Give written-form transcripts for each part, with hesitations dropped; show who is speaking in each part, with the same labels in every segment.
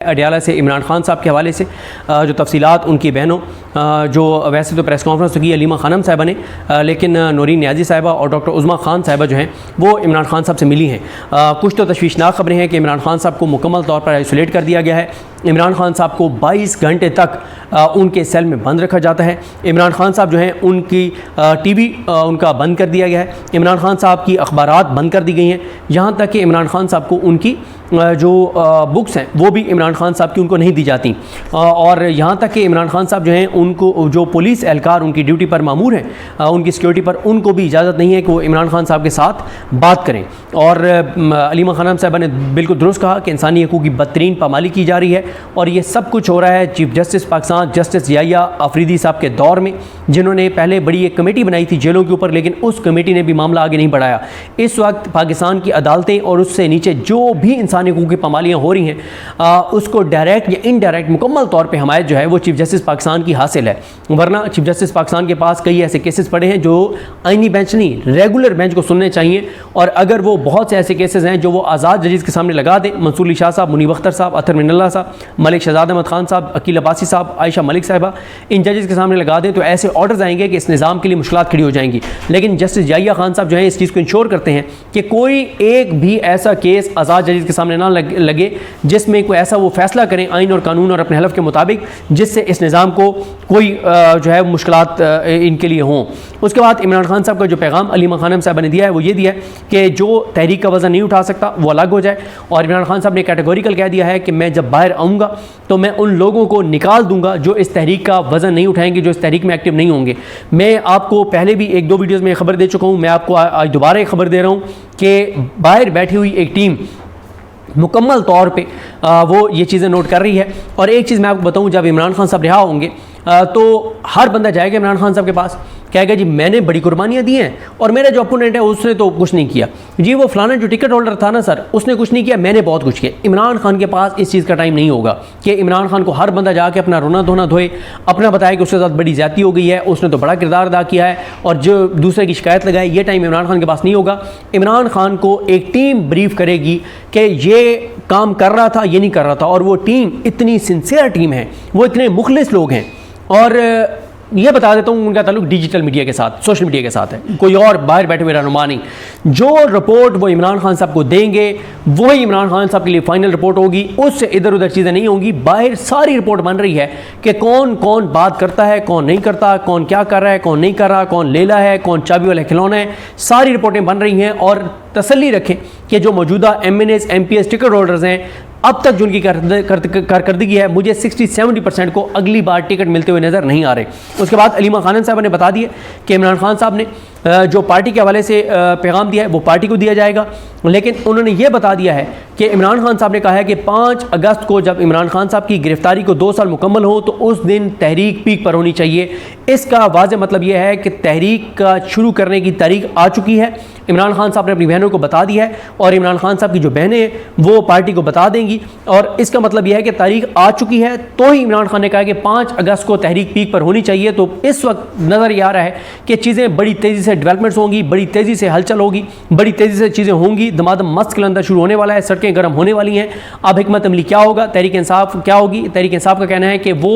Speaker 1: अडियाला से इमरान खान साहब के हवाले से जो तफसीलात उनकी बहनों जो वैसे तो प्रेस कॉन्फ्रेंस तो की अलीमा खानम साहिबा ने, लेकिन नूरीन नियाज़ी साहिबा और डॉक्टर उज़मा खान साहिबा जो हैं वो इमरान खान साहब से मिली हैं। कुछ तो तशवीशनाक खबरें हैं कि इमरान खान साहब को मुकम्मल तौर पर आइसोलेट कर दिया गया है। इमरान खान साहब को 22 घंटे तक उनके सेल में बंद रखा जाता है। इमरान खान साहब जो हैं उनकी टीवी उनका बंद कर दिया गया है। इमरान खान साहब की अखबारात बंद कर दी गई हैं, यहाँ तक कि इमरान खान साहब को उनकी जो बुक्स हैं वो भी इमरान खान साहब की उनको नहीं दी जाती। और यहाँ तक कि इमरान खान साहब जो हैं उनको जो पुलिस एहलकार उनकी ड्यूटी पर मामूर हैं उनकी सिक्योरिटी पर, उनको भी इजाज़त नहीं है कि वो इमरान खान साहब के साथ बात करें। और अलीमा खानम साहबा ने बिल्कुल दुरुस्त कहा कि इंसानी हकूक़ की बदतरीन पामाली की जा रही है और ये सब कुछ हो रहा है chief justice Pakistan justice Yahya Afridi साहब के दौर में, जिन्होंने पहले बड़ी एक कमेटी बनाई थी जेलों के ऊपर, लेकिन उस कमेटी ने भी मामला आगे नहीं बढ़ाया। इस वक्त पाकिस्तान की अदालतें और उससे नीचे जो भी इंसानी हकूक़ की पामालियाँ हो रही हैं उसको डायरेक्ट या इनडायरेक्ट मुकम्मल तौर पे हमायत जो है वो चीफ जस्टिस पाकिस्तान की हासिल है। वरना चीफ जस्टिस पाकिस्तान के पास कई ऐसे केसेस पड़े हैं जो आईनी बेंच नहीं रेगुलर बेंच को सुनने चाहिए, और अगर वो बहुत से ऐसे केसेस हैं जो वो आज़ाद जजेस के सामने लगा दें, मंसूर अली शाह साहब, मुनीब अख्तर साहब, अतर मिनल्ला साहब, मलिक शहजाद अहमद खान साहब, अकील अब्बासी साहब, आयशा मलिक साहिबा, इन जजेस के सामने लगा दें तो ऐसे ऑर्डर्स आएंगे कि इस निज़ाम के लिए मुश्किलात खड़ी हो जाएंगी। लेकिन जस्टिस याहिया खान साहब जो है इस चीज़ को इंश्योर करते हैं कि कोई एक भी ऐसा केस आज़ाद जजेस के सामने ना लगे जिसमें कोई ऐसा वो फैसला करें आइन और कानून और अपने हलफ के मुताबिक जिससे इस निज़ाम को कोई जो है मुश्किलात इनके लिए हों। उसके बाद इमरान खान साहब का जो पैगाम अलीमा खानम साहब ने दिया है वो ये दिया है कि जो तहरीक का वज़न नहीं उठा सकता वो अलग हो जाए। और इमरान खान साहब ने कैटेगोरिकल कह दिया है कि मैं जब बाहर आऊँगा तो मैं उन लोगों को निकाल दूंगा जो इस तहरीक का वज़न नहीं उठाएंगे, जो इस तहरीक में एक्टिव नहीं होंगे। मैं आपको पहले भी एक दो वीडियोज़ में खबर दे चुका हूँ, मैं आपको आज दोबारा एक खबर दे रहा हूँ कि बाहर बैठी हुई एक टीम मुकम्मल तौर पे वो ये चीज़ें नोट कर रही है। और एक चीज़ मैं आपको बताऊं, जब इमरान खान साहब रिहा होंगे तो हर बंदा जाएगा इमरान खान साहब के पास, कहेगा जी मैंने बड़ी कुर्बानियाँ दी हैं और मेरा जो अपोनेंट है उसने तो कुछ नहीं किया, जी वो फलाना जो टिकट होल्डर था ना सर उसने कुछ नहीं किया, मैंने बहुत कुछ किया। इमरान खान के पास इस चीज़ का टाइम नहीं होगा कि इमरान खान को हर बंदा जाके अपना रोना धोना धोए, अपना बताए कि उसके साथ बड़ी ज़्यादती हो गई है, उसने तो बड़ा किरदार अदा किया है और जो दूसरे की शिकायत लगाए, ये टाइम इमरान खान के पास नहीं होगा। इमरान खान को एक टीम ब्रीफ करेगी कि ये काम कर रहा था, ये नहीं कर रहा था, और वो टीम इतनी सिंसियर टीम है, वो इतने मुखलिस लोग हैं। और ये बता देता हूँ उनका ताल्लुक डिजिटल मीडिया के साथ, सोशल मीडिया के साथ है, कोई और बाहर बैठे हुए रहनुमा नहीं। जो रिपोर्ट वो इमरान खान साहब को देंगे वही इमरान खान साहब के लिए फाइनल रिपोर्ट होगी, उससे इधर उधर चीज़ें नहीं होंगी। बाहर सारी रिपोर्ट बन रही है कि कौन कौन बात करता है, कौन नहीं करता, कौन क्या कर रहा है, कौन नहीं कर रहा, कौन लेला है, कौन चाबी वाला खिलौना है, सारी रिपोर्टें बन रही हैं। और तसल्ली रखें कि जो मौजूदा MNAs MPs टिकट होल्डर्स हैं, अब तक जो उनकी कारकर्दगी है, मुझे 60-70% को अगली बार टिकट मिलते हुए नज़र नहीं आ रहे। उसके बाद अलीमा खानम साहब ने बता दिया कि इमरान खान साहब ने जो पार्टी के हवाले से पैगाम दिया है वो पार्टी को दिया जाएगा, लेकिन उन्होंने ये बता दिया है कि इमरान खान साहब ने कहा है कि 5 अगस्त को जब इमरान खान साहब की गिरफ्तारी को 2 साल मुकम्मल हो तो उस दिन तहरीक पीक पर होनी चाहिए। इसका वाज़ेह मतलब यह है कि तहरीक का शुरू करने की तारीख आ चुकी है। इमरान खान साहब ने अपनी बहनों को बता दिया है और इमरान खान साहब की जो बहनें हैं वो पार्टी को बता देंगी, और इसका मतलब यह है कि तारीख आ चुकी है। तो ही इमरान खान ने कहा कि 5 अगस्त को तहरीक पीक पर होनी चाहिए। तो इस वक्त नज़र ये आ रहा है कि चीज़ें बड़ी तेज़ी से डेवलपमेंट्स होंगी, बड़ी तेज़ी से हलचल होगी, बड़ी तेज़ी से चीज़ें होंगी, दमादम मस्त कलंदर शुरू होने वाला है, सड़कें गर्म होने वाली हैं। अब हिकमत अमली क्या होगा, तहरीक इंसाफ क्या होगी? तहरीक इंसाफ का कहना है कि वो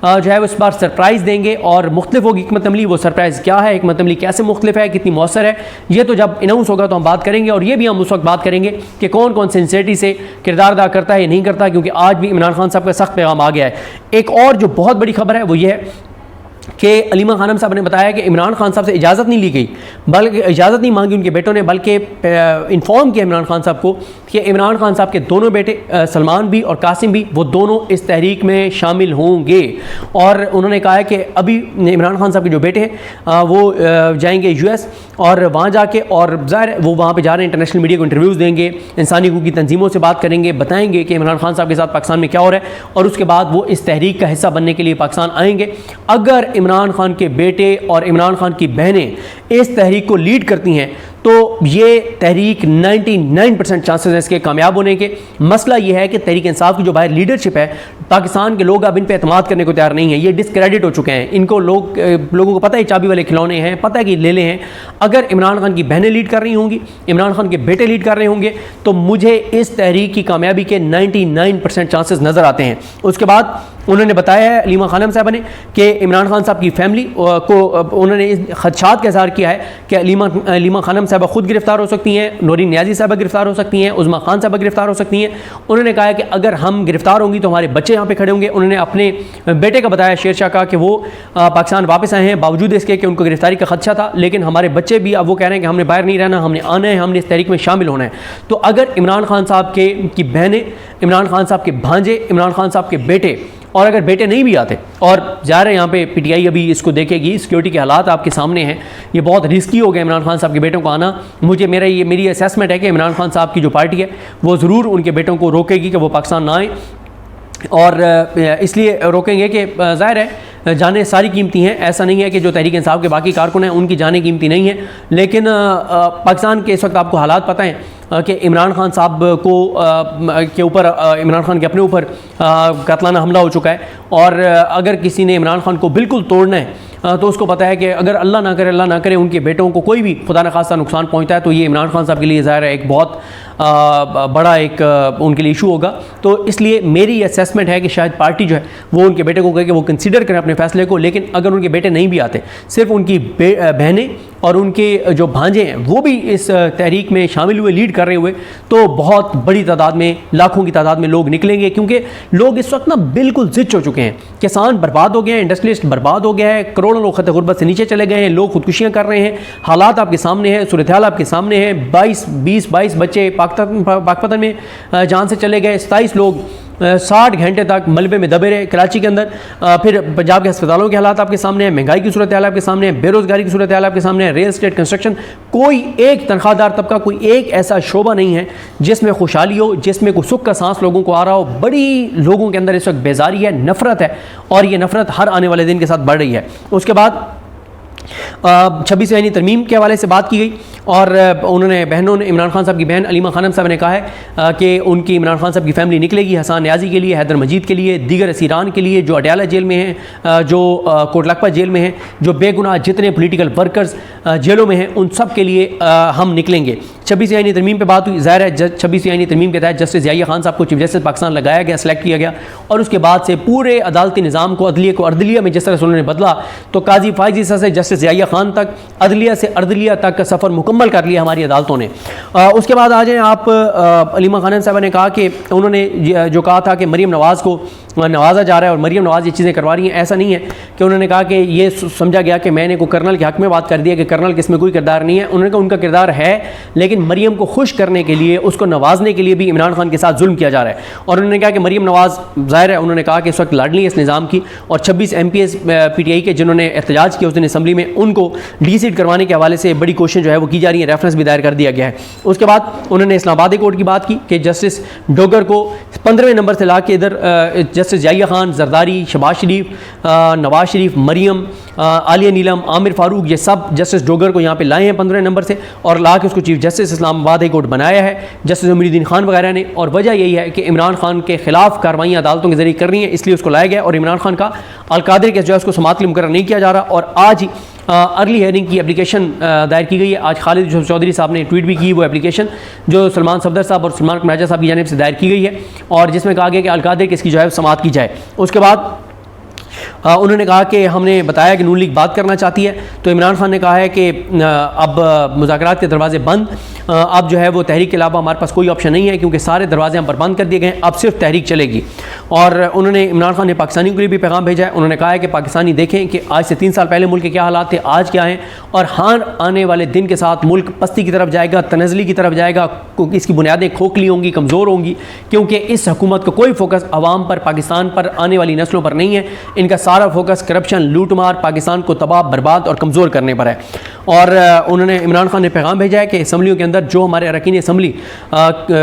Speaker 1: जो है इस बार सरप्राइज़ देंगे और मुख्तलिफ होगी हिकमत अमली। वो सरप्राइज़ क्या है, हिकमत अमली कैसे मुख्तलिफ है, कितनी मौसर है, ये तो जब अनाउंस होगा तो हम बात करेंगे। और ये भी हम उस वक्त बात करेंगे कि कौन कौन सिंसियरिटी से किरदार अदा करता है या नहीं करता, क्योंकि आज भी इमरान खान साहब का सख्त पैगाम आ गया है। एक और जो बहुत बड़ी खबर है वो ये है कि अलीमा खानम साहब ने बताया कि इमरान खान साहब से इजाज़त नहीं ली गई, बल्कि इजाज़त नहीं मांगी उनके बेटों ने, बल्कि इन्फॉर्म किया इमरान खान साहब को कि इमरान खान साहब के दोनों बेटे सलमान भी और कासिम भी, वो दोनों इस तहरीक में शामिल होंगे। और उन्होंने कहा है कि अभी इमरान खान साहब के जो बेटे हैं वो जाएंगे US और वहाँ जाके, और ज़ाहिर वो वहाँ पर जा रहे हैं, इंटरनेशनल मीडिया को इंटरव्यूज़ देंगे, इंसानी हकूक़ की तंजीमों से बात करेंगे, बताएंगे कि इमरान खान साहब के साथ पाकिस्तान में क्या हो रहा है, और उसके बाद वो इस तहरीक का हिस्सा बनने के लिए पाकिस्तान आएंगे। अगर इमरान खान के बेटे और इमरान खान की बहनें इस तहरीक को लीड करती हैं तो ये तहरीक 99% चांसेस हैं इसके कामयाब होने के। मसला ये है कि तहरीक इंसाफ की जो बाहर लीडरशिप है, पाकिस्तान के लोग अब इन पर एतमाद करने को तैयार नहीं है, ये डिसक्रेडिट हो चुके हैं। इनको लोगों को पता है चाबी वाले खिलौने हैं, पता है कि ले हैं। अगर इमरान खान की बहनें लीड कर रही होंगी, इमरान खान के बेटे लीड कर रहे होंगे, तो मुझे इस तहरीक की कामयाबी के 99% चांसेस नज़र आते हैं। उसके बाद उन्होंने बताया है अलीमा खानम साहब ने कि इमरान खान साहब की फैमिली को उन्होंने इस खदशात का इज़हार किया है कि अलीमा खानम साहब खुद गिरफ्तार हो सकती हैं, नूरीन नियाज़ी साहब गिरफ्तार हो सकती हैं, उज़्मा खान साहब गिरफ्तार हो सकती हैं। उन्होंने कहा है कि अगर हम गिरफ्तार होंगी तो हमारे बच्चे यहाँ पे खड़े होंगे। उन्होंने अपने बेटे का बताया, शेर शाह का, कि वो पाकिस्तान वापस आए हैं बावजूद इसके कि उनको गिरफ्तारी का खदशा था, लेकिन हमारे बच्चे भी अब वो कह रहे हैं कि हमने बाहर नहीं रहना, हमने आना है, हमने इस तहरीक में शामिल होना है। तो अगर इमरान खान साहब की बहनें, इमरान खान साहब के भांजे, इमरान खान साहब के बेटे, और अगर बेटे नहीं भी आते, और ज़ाहिर है यहाँ पे पीटीआई अभी इसको देखेगी, सिक्योरिटी के हालात आपके सामने हैं, ये बहुत रिस्की हो गया इमरान खान साहब के बेटों को आना। मेरी असेसमेंट है कि इमरान खान साहब की जो पार्टी है वो ज़रूर उनके बेटों को रोकेगी कि वो पाकिस्तान ना आए, और इसलिए रोकेंगे कि ज़ाहिर है जानें सारी कीमती हैं। ऐसा नहीं है कि जो तहरीक इंसाफ के बाकी कारकुन हैं उनकी जानें कीमती नहीं है, लेकिन पाकिस्तान के इस वक्त आपको हालात पता हैं कि इमरान खान साहब के ऊपर, इमरान खान के अपने ऊपर कातलाना हमला हो चुका है, और अगर किसी ने इमरान खान को बिल्कुल तोड़ना है तो उसको पता है कि अगर अल्लाह ना करे उनके बेटों को कोई भी खुदा न खास्ता नुकसान पहुंचता है तो ये इमरान खान साहब के लिए ज़ाहिर है एक बहुत बड़ा एक उनके लिए इशू होगा। तो इसलिए मेरी असेसमेंट है कि शायद पार्टी जो है वो उनके बेटे को कहे कि वो कंसीडर करें अपने फैसले को, लेकिन अगर उनके बेटे नहीं भी आते, सिर्फ उनकी बहनें और उनके जो भांजे हैं वो भी इस तहरीक में शामिल हुए, लीड कर रहे हुए, तो बहुत बड़ी तादाद में, लाखों की तादाद में लोग निकलेंगे। क्योंकि लोग इस वक्त ना बिल्कुल ज़िद हो चुके हैं, किसान बर्बाद हो गए हैं, इंडस्ट्रियलिस्ट बर्बाद हो गया है, करोड़ों लोग खत गुर्बत से नीचे चले गए हैं, लोग खुदकुशियाँ कर रहे हैं, हालात आपके सामने हैं, सूरत हाल आपके सामने है। 22 बच्चे पाकपतन में जान से चले गए, 27 लोग 60 घंटे तक मलबे में दबे रहे कराची के अंदर। फिर पंजाब के अस्पतालों के हालात आपके सामने हैं, महंगाई की सूरत हाल आपके सामने है, बेरोजगारी की सूरत हाल आपके सामने है, रियल एस्टेट, कंस्ट्रक्शन, कोई एक तनख्वाहदार तबका, कोई एक ऐसा शोबा नहीं है जिसमें खुशहाली हो, जिसमें कोई सुख का सांस लोगों को आ रहा हो। बड़ी लोगों के अंदर इस वक्त बेजारी है, नफरत है, और ये नफरत हर आने वाले दिन के साथ बढ़ रही है। उसके बाद 26वीं तरमीम के हवाले से बात की गई, और उन्होंने बहनों ने, इमरान खान साहब की बहन अलीमा खानम साहब ने कहा है कि उनकी इमरान खान साहब की फैमिली निकलेगी हसन न्याजी के लिए, हैदर मजीद के लिए, दीगर असीरान के लिए जो अडयाला जेल में हैं, जो कोटलखपा जेल में हैं, जो बेगुनाह जितने पोलिटिकल वर्कर्स जेलों में हैं, उन सब के लिए हम निकलेंगे। 26वीं आईनी तरमीम पर बात हुई। ज़ाहिर है 26वीं आईनी तरमीम के तहत जस्टिस याहिया खान साहब को चीफ जस्टिस पाकिस्तान लगाया गया, सेलेक्ट किया गया, और उसके बाद से पूरे अदालती निज़ाम को, अदलिया को अर्दलिया में जिस तरह से उन्होंने बदला, तो काजी फाइज ईसा से जस्टिस याहिया खान तक, अदलिया से अर्दलिया तक का सफ़र मुकम्मल कर लिया हमारी अदालतों ने। उसके बाद आ जाएँ आप, अलीमा खानम साहब ने कहा कि उन्होंने जो कहा था कि मरीम नवाज़ को नवाजा जा रहा है और मरीम नवाज़ ये चीज़ें करवा रही हैं, ऐसा नहीं है कि उन्होंने कहा कि ये समझा गया कि मैंने को कर्नल के हक़ में बात कर दिया कि कर्नल के इसमें कोई किरदार नहीं है। उन्होंने कहा उनका किरदार है, लेकिन मरीम को खुश करने के लिए, उसको नवाजने के लिए भी इमरान खान के साथ जुल्म किया जा रहा है। और उन्होंने कहा कि मरीम नवाज़, ज़ाहिर है उन्होंने कहा कि इस वक्त लाडली है इस निज़ाम की, और 26 MPs PTI के जिन्होंने एहतजाज किया उस दिन असम्बली में, उनको डीसीट करवाने के हवाले से बड़ी कोशिश जो है वो की जा रही है, रेफरेंस भी दायर कर दिया गया है। उसके बाद उन्होंने इस्लामाबादी कोर्ट की बात की कि जस्टिस डोगर को 15वें नंबर से ला के इधर जस्टिस याहिया खान, जरदारी, शहबाज शरीफ, नवाज शरीफ, मरियम, आलिया नीलम, आमिर फारूक, ये सब जस्टिस डोगर को यहाँ पे लाए हैं 15वें नंबर से, और ला के उसको chief justice Islamabad high court बनाया है जस्टिस उमरुद्दीन खान वगैरह ने। और वजह यही है कि इमरान खान के खिलाफ कार्रवाइयाँ अदालतों के जरिए कर रही हैं, इसलिए उसको लाया गया। और इमरान खान का अलकादर केस जो है उसको समाअत के लिए मुकर्रर नहीं किया जा रहा, और आज ही अर्ली हेयरिंग की एप्लीकेशन दायर की गई है। आज खालिद चौधरी साहब ने ट्वीट भी की वो एप्लीकेशन, जो सलमान सफदर साहब और सलमान कमराजा साहब की जानिब से दायर की गई है, और जिसमें कहा गया कि अलकादर केस की जो है समाअत की जाए। उसके बाद उन्होंने कहा कि हमने बताया कि नून लीग बात करना चाहती है, तो इमरान खान ने कहा है कि अब मुज़ाकरात के दरवाजे बंद, अब जो है वो तहरीक के अलावा हमारे पास कोई ऑप्शन नहीं है, क्योंकि सारे दरवाजे हम पर बंद कर दिए गए हैं, अब सिर्फ तहरीक चलेगी। और उन्होंने, इमरान खान ने पाकिस्तानियों के लिए भी पैगाम भेजा है। उन्होंने कहा है कि पाकिस्तानी देखें कि आज से 3 साल पहले मुल्क के क्या हालात थे, आज क्या हैं, और हर आने वाले दिन के साथ मुल्क पस्ती की तरफ जाएगा, तनज़ली की तरफ जाएगा, इसकी बुनियादें खोखली होंगी, कमज़ोर होंगी, क्योंकि इस हुकूमत का कोई फोकस अवाम पर, पाकिस्तान पर, आने वाली नस्लों पर नहीं है। इनका सारा फोकस करप्शन, लूटमार, पाकिस्तान को तबाह, बर्बाद और कमज़ोर करने पर है। और उन्होंने, इमरान खान ने पैगाम भेजा है कि असम्बलियों के अंदर अंदर जो हमारे अरकान असम्बली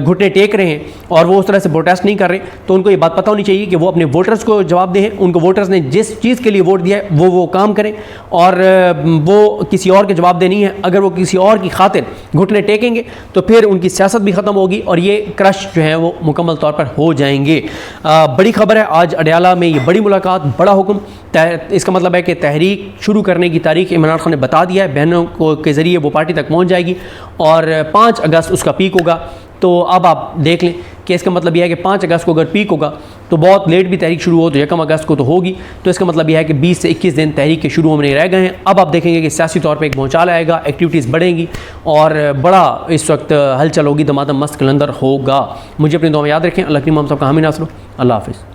Speaker 1: घुटने टेक रहे हैं और वो उस तरह से प्रोटेस्ट नहीं कर रहे, तो उनको ये बात पता होनी चाहिए कि वो अपने वोटर्स को जवाब दें। उनको वोटर्स ने जिस चीज़ के लिए वोट दिया है वो काम करें और वो किसी और के जवाब दे नहीं है। अगर वो किसी और की खातिर घुटने टेकेंगे तो फिर उनकी सियासत भी ख़त्म होगी और ये क्रश जो है वो मुकम्मल तौर पर हो जाएंगे। बड़ी खबर है, आज अडयाला में ये बड़ी मुलाकात, बड़ा हुक्म। इसका मतलब है कि तहरीक शुरू करने की तारीख इमरान खान ने बता दिया है, बहनों को के ज़रिए वो पार्टी तक पहुंच जाएगी और 5 अगस्त उसका पीक होगा। तो अब आप देख लें कि इसका मतलब यह है कि 5 अगस्त को अगर पीक होगा तो बहुत लेट भी तहरीक शुरू हो तो 1 अगस्त को तो होगी। तो इसका मतलब यह है कि 20 से 21 दिन तहरीक के शुरू होने रह गए हैं। अब आप देखेंगे कि सियासी तौर पर एक भूचाल आएगा, एक्टिविटीज़ बढ़ेंगी और बड़ा इस वक्त हलचल होगी, दमादम मस्त कलंदर होगा। मुझे अपनी दुआ में याद रखें। अल्लाह की हम सबका हामी नासरो। अल्लाह हाफ़िज़।